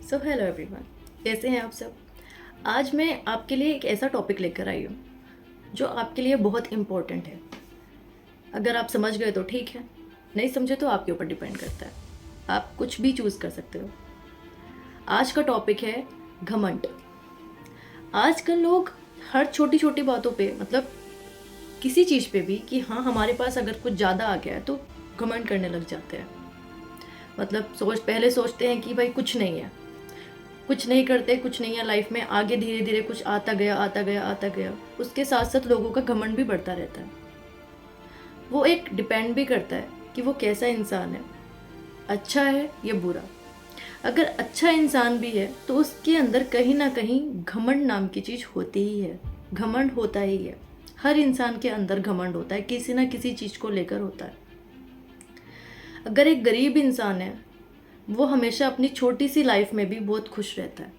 So hello everyone, कैसे हैं आप सब। आज मैं आपके लिए एक ऐसा टॉपिक लेकर आई हूँ जो आपके लिए बहुत इम्पोर्टेंट है। अगर आप समझ गए तो ठीक है, नहीं समझे तो आपके ऊपर डिपेंड करता है। आप कुछ भी चूज़ कर सकते हो। आज का टॉपिक है घमंड। आजकल लोग हर छोटी छोटी बातों पे, मतलब किसी चीज़ पे भी, कि हाँ हमारे पास अगर कुछ ज़्यादा आ गया है तो घमंड करने लग जाते हैं। मतलब पहले सोचते हैं कि भाई कुछ नहीं है, कुछ नहीं करते, कुछ नहीं है लाइफ में, आगे धीरे धीरे कुछ आता गया आता गया आता गया। उसके साथ साथ लोगों का घमंड भी बढ़ता रहता है। वो एक डिपेंड भी करता है कि वो कैसा इंसान है, अच्छा है या बुरा। अगर अच्छा इंसान भी है तो उसके अंदर कहीं ना कहीं घमंड नाम की चीज़ होती ही है। घमंड होता ही है, हर इंसान के अंदर घमंड होता है, किसी ना किसी चीज़ को लेकर होता है। अगर एक गरीब इंसान है, वो हमेशा अपनी छोटी सी लाइफ में भी बहुत खुश रहता है।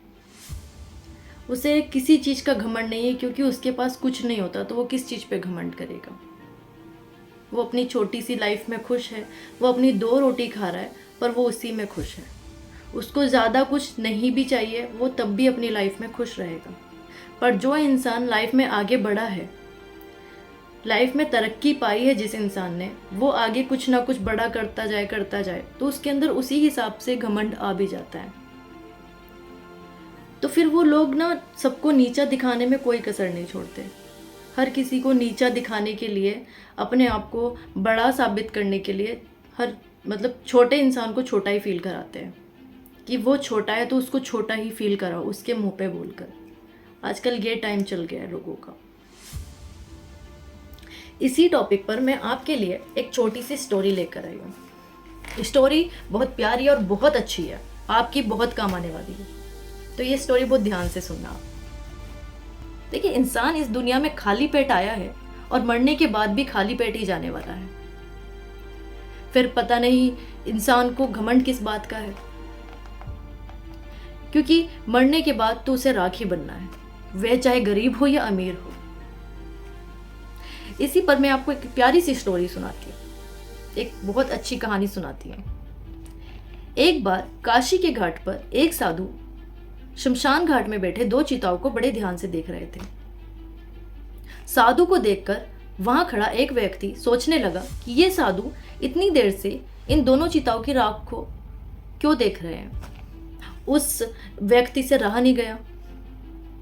उसे किसी चीज़ का घमंड नहीं है, क्योंकि उसके पास कुछ नहीं होता तो वो किस चीज़ पे घमंड करेगा। वो अपनी छोटी सी लाइफ में खुश है, वो अपनी 2 रोटी खा रहा है पर वो उसी में खुश है। उसको ज़्यादा कुछ नहीं भी चाहिए, वो तब भी अपनी लाइफ में खुश रहेगा। पर जो इंसान लाइफ में आगे बढ़ा है, लाइफ में तरक्की पाई है जिस इंसान ने, वो आगे कुछ ना कुछ बड़ा करता जाए तो उसके अंदर उसी हिसाब से घमंड आ भी जाता है। तो फिर वो लोग ना सबको नीचा दिखाने में कोई कसर नहीं छोड़ते। हर किसी को नीचा दिखाने के लिए, अपने आप को बड़ा साबित करने के लिए, मतलब छोटे इंसान को छोटा ही फील कराते हैं कि वो छोटा है तो उसको छोटा ही फील कराओ उसके मुंह पे बोलकर। आजकल ये टाइम चल गया है लोगों का। इसी टॉपिक पर मैं आपके लिए एक छोटी सी स्टोरी लेकर आई हूँ। स्टोरी बहुत प्यारी और बहुत अच्छी है, आपकी बहुत काम आने वाली है। तो ये स्टोरी बहुत ध्यान से सुनना आप। देखिए, इंसान इस दुनिया में खाली पेट आया है और मरने के बाद भी खाली पेट ही जाने वाला है। फिर पता नहीं इंसान को घमंड किस बात का है, क्योंकि मरने के बाद तो उसे राखी बनना है, वह चाहे गरीब हो या अमीर हो। इसी पर मैं आपको एक प्यारी सी स्टोरी सुनाती हूँ, एक बहुत अच्छी कहानी सुनाती हूँ। एक बार काशी के घाट पर एक साधु शमशान घाट में बैठे 2 चिताओं को बड़े ध्यान से देख रहे थे। साधु को देखकर वहां खड़ा एक व्यक्ति सोचने लगा कि ये साधु इतनी देर से इन दोनों चिताओं की राख को क्यों देख रहे हैं। उस व्यक्ति से रहा नहीं गया।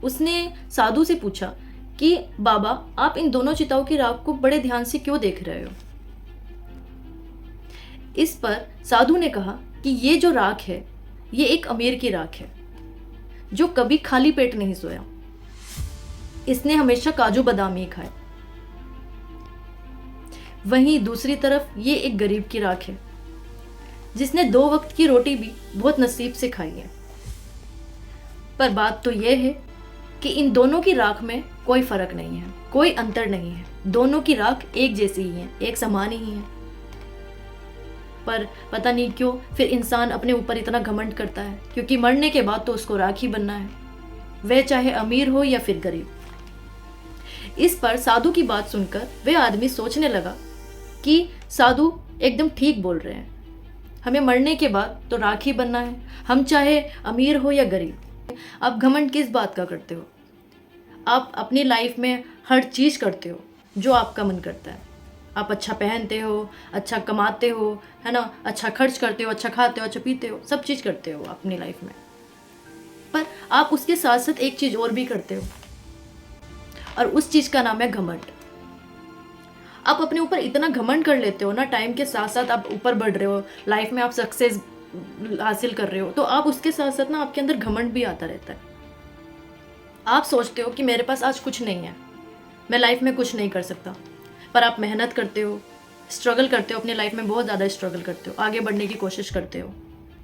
उसने साधु से पूछा कि बाबा, आप इन दोनों चिताओं की राख को बड़े ध्यान से क्यों देख रहे हो। इस पर साधु ने कहा कि ये जो राख है, ये एक अमीर की राख है जो कभी खाली पेट नहीं सोया। इसने हमेशा काजू बादाम ही खाए। वहीं दूसरी तरफ ये एक गरीब की राख है जिसने 2 वक्त की रोटी भी बहुत नसीब से खाई है। पर बात तो यह है कि इन दोनों की राख में कोई फर्क नहीं है, कोई अंतर नहीं है। दोनों की राख एक जैसी ही है, एक समान ही है। पर पता नहीं क्यों फिर इंसान अपने ऊपर इतना घमंड करता है, क्योंकि मरने के बाद तो उसको राखी बनना है, वह चाहे अमीर हो या फिर गरीब। इस पर साधु की बात सुनकर वह आदमी सोचने लगा कि साधु एकदम ठीक बोल रहे हैं, हमें मरने के बाद तो राखी बनना है, हम चाहे अमीर हो या गरीब। आप घमंड किस बात का करते हो। आप अपनी लाइफ में हर चीज़ करते हो जो आपका मन करता है। आप अच्छा पहनते हो, अच्छा कमाते हो, है ना, अच्छा खर्च करते हो, अच्छा खाते हो, अच्छा पीते हो, सब चीज़ करते हो अपनी लाइफ में। पर आप उसके साथ साथ एक चीज़ और भी करते हो, और उस चीज़ का नाम है घमंड। आप अपने ऊपर इतना घमंड कर लेते हो ना, टाइम के साथ साथ आप ऊपर बढ़ रहे हो, लाइफ में आप सक्सेस हासिल कर रहे हो, तो आप उसके साथ साथ ना आपके अंदर घमंड भी आता रहता है। आप सोचते हो कि मेरे पास आज कुछ नहीं है, मैं लाइफ में कुछ नहीं कर सकता। पर आप मेहनत करते हो, स्ट्रगल करते हो, अपनी लाइफ में बहुत ज़्यादा स्ट्रगल करते हो, आगे बढ़ने की कोशिश करते हो,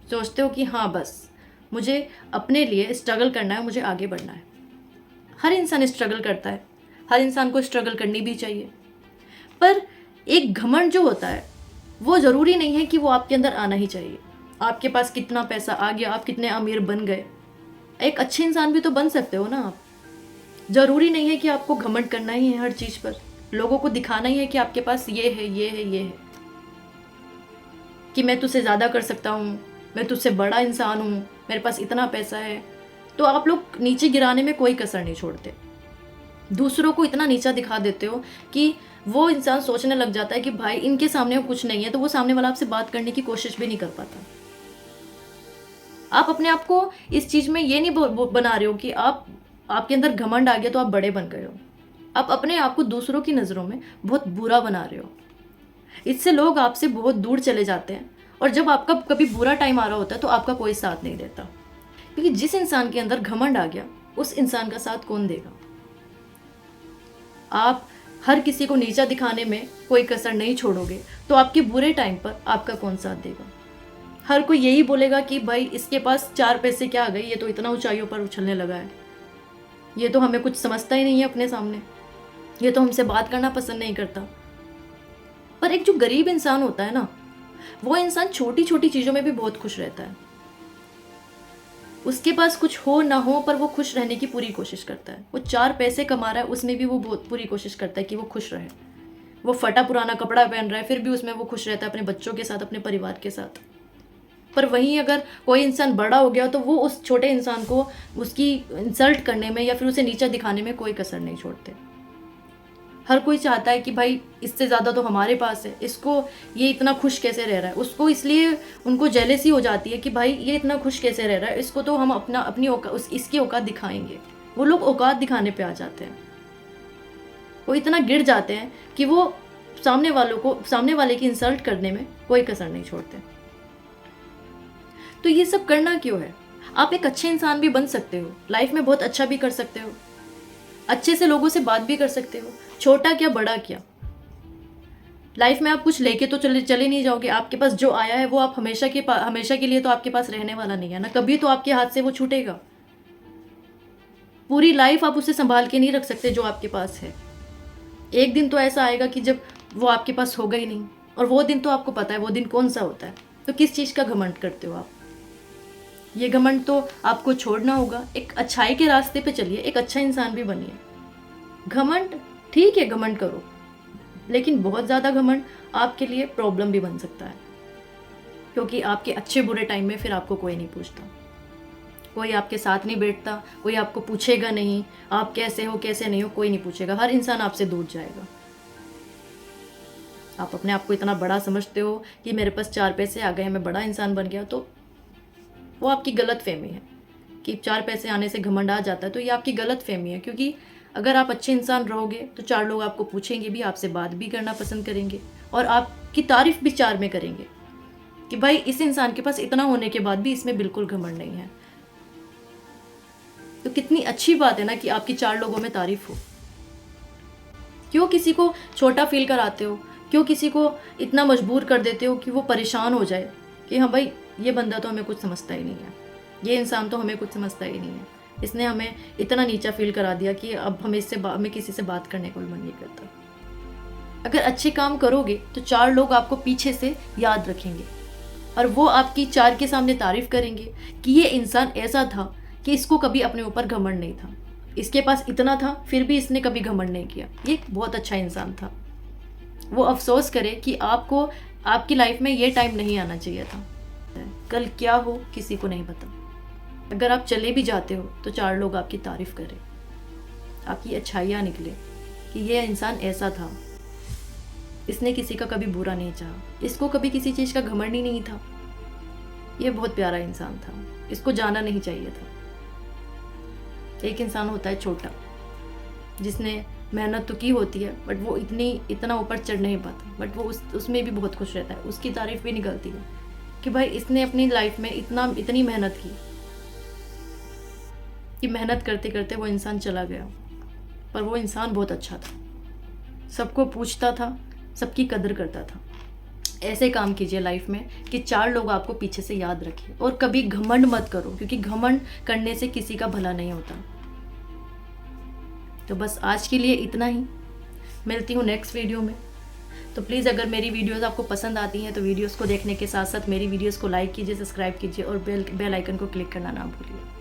सोचते हो कि हाँ बस मुझे अपने लिए स्ट्रगल करना है, मुझे आगे बढ़ना है। हर इंसान स्ट्रगल करता है, हर इंसान को स्ट्रगल करनी भी चाहिए। पर एक घमंड जो होता है वो ज़रूरी नहीं है कि वो आपके अंदर आना ही चाहिए। आपके पास कितना पैसा आ गया, आप कितने अमीर बन गए, एक अच्छे इंसान भी तो बन सकते हो ना आप। ज़रूरी नहीं है कि आपको घमंड करना ही है हर चीज़ पर, लोगों को दिखाना ही है कि आपके पास ये है, ये है, ये है, कि मैं तुझसे ज़्यादा कर सकता हूँ, मैं तुझसे बड़ा इंसान हूँ, मेरे पास इतना पैसा है, तो आप लोग नीचे गिराने में कोई कसर नहीं छोड़ते। दूसरों को इतना नीचा दिखा देते हो कि वो इंसान सोचने लग जाता है कि भाई इनके सामने कुछ नहीं है, तो वो सामने वाला आपसे बात करने की कोशिश भी नहीं कर पाता। आप अपने आप को इस चीज में ये नहीं बना रहे हो कि आपके अंदर घमंड आ गया तो आप बड़े बन गए हो। आप अपने आप को दूसरों की नज़रों में बहुत बुरा बना रहे हो। इससे लोग आपसे बहुत दूर चले जाते हैं, और जब आपका कभी बुरा टाइम आ रहा होता है तो आपका कोई साथ नहीं देता, क्योंकि जिस इंसान के अंदर घमंड आ गया उस इंसान का साथ कौन देगा। आप हर किसी को नीचा दिखाने में कोई कसर नहीं छोड़ोगे तो आपके बुरे टाइम पर आपका कौन साथ देगा। हर कोई यही बोलेगा कि भाई इसके पास 4 पैसे क्या आ गए, ये तो इतना ऊंचाइयों पर उछलने लगा है, ये तो हमें कुछ समझता ही नहीं है अपने सामने, ये तो हमसे बात करना पसंद नहीं करता। पर एक जो गरीब इंसान होता है ना, वो इंसान छोटी छोटी चीज़ों में भी बहुत खुश रहता है। उसके पास कुछ हो ना हो पर वो खुश रहने की पूरी कोशिश करता है। वो 4 पैसे कमा रहा है, उसमें भी वो बहुत पूरी कोशिश करता है कि वो खुश रहे। वो फटा पुराना कपड़ा पहन रहा है, फिर भी उसमें वो खुश रहता है अपने बच्चों के साथ, अपने परिवार के साथ। पर वहीं अगर कोई इंसान बड़ा हो गया तो वो उस छोटे इंसान को उसकी इंसल्ट करने में या फिर उसे नीचा दिखाने में कोई कसर नहीं छोड़ते। हर कोई चाहता है कि भाई इससे ज़्यादा तो हमारे पास है, इसको ये इतना खुश कैसे रह रहा है। उसको इसलिए उनको जेलेसी हो जाती है कि भाई ये इतना खुश कैसे रह रहा है, इसको तो हम इसकी औकात दिखाएंगे। वो लोग औकात दिखाने पे आ जाते हैं, वो इतना गिर जाते हैं कि वो सामने वाले की इंसल्ट करने में कोई कसर नहीं छोड़ते। तो ये सब करना क्यों है? आप एक अच्छे इंसान भी बन सकते हो, लाइफ में बहुत अच्छा भी कर सकते हो, अच्छे से लोगों से बात भी कर सकते हो। छोटा क्या बड़ा क्या, लाइफ में आप कुछ लेके तो चले नहीं जाओगे। आपके पास जो आया है वो आप हमेशा के लिए तो आपके पास रहने वाला नहीं है ना, कभी तो आपके हाथ से वो छूटेगा। पूरी लाइफ आप उसे संभाल के नहीं रख सकते जो आपके पास है। एक दिन तो ऐसा आएगा कि जब वो आपके पास होगा ही नहीं, और वो दिन तो आपको पता है वो दिन कौन सा होता है। तो किस चीज़ का घमंड करते हो आप? ये घमंड तो आपको छोड़ना होगा। एक अच्छाई के रास्ते पे चलिए, एक अच्छा इंसान भी बनिए। घमंड ठीक है, घमंड करो, लेकिन बहुत ज़्यादा घमंड आपके लिए प्रॉब्लम भी बन सकता है, क्योंकि आपके अच्छे बुरे टाइम में फिर आपको कोई नहीं पूछता, कोई आपके साथ नहीं बैठता, कोई आपको पूछेगा नहीं आप कैसे हो कैसे नहीं हो, कोई नहीं पूछेगा। हर इंसान आपसे दूर जाएगा। आप अपने आप को इतना बड़ा समझते हो कि मेरे पास 4 पैसे आ गए, मैं बड़ा इंसान बन गया, तो वो आपकी गलत फहमी है। कि 4 पैसे आने से घमंड आ जाता है, तो ये आपकी गलत फहमी है। क्योंकि अगर आप अच्छे इंसान रहोगे तो 4 लोग आपको पूछेंगे भी, आपसे बात भी करना पसंद करेंगे, और आपकी तारीफ भी 4 में करेंगे कि भाई इस इंसान के पास इतना होने के बाद भी इसमें बिल्कुल घमंड नहीं है। तो कितनी अच्छी बात है ना कि आपकी 4 लोगों में तारीफ हो। क्यों किसी को छोटा फील कराते हो? क्यों किसी को इतना मजबूर कर देते हो कि वो परेशान हो जाए कि हाँ भाई ये बंदा तो हमें कुछ समझता ही नहीं है, ये इंसान तो हमें कुछ समझता ही नहीं है, इसने हमें इतना नीचा फील करा दिया कि अब हमें किसी से बात करने को भी मन नहीं करता। अगर अच्छे काम करोगे तो 4 लोग आपको पीछे से याद रखेंगे, और वो आपकी 4 के सामने तारीफ करेंगे कि ये इंसान ऐसा था कि इसको कभी अपने ऊपर घमंड नहीं था, इसके पास इतना था फिर भी इसने कभी घमंड नहीं किया, ये बहुत अच्छा इंसान था। वो अफसोस करे कि आपको आपकी लाइफ में ये टाइम नहीं आना चाहिए था। कल क्या हो किसी को नहीं पता। अगर आप चले भी जाते हो तो 4 लोग आपकी तारीफ करें, आपकी अच्छाइयाँ निकले कि ये इंसान ऐसा था, इसने किसी का कभी बुरा नहीं चाहा, इसको कभी किसी चीज़ का घमंड ही नहीं था, ये बहुत प्यारा इंसान था, इसको जाना नहीं चाहिए था। एक इंसान होता है छोटा, जिसने मेहनत तो की होती है बट वो इतना ऊपर चढ़ नहीं पाता, बट वो उसमें भी बहुत खुश रहता है, उसकी तारीफ भी निकलती है कि भाई इसने अपनी लाइफ में इतनी मेहनत की कि मेहनत करते करते वो इंसान चला गया, पर वो इंसान बहुत अच्छा था, सबको पूछता था, सबकी कदर करता था। ऐसे काम कीजिए लाइफ में कि 4 लोग आपको पीछे से याद रखें, और कभी घमंड मत करो, क्योंकि घमंड करने से किसी का भला नहीं होता। तो बस आज के लिए इतना ही, मिलती हूँ नेक्स्ट वीडियो में। तो प्लीज़ अगर मेरी वीडियोस आपको पसंद आती हैं तो वीडियोस को देखने के साथ साथ मेरी वीडियोस को लाइक कीजिए, सब्सक्राइब कीजिए और बेल आइकन को क्लिक करना ना भूलिए।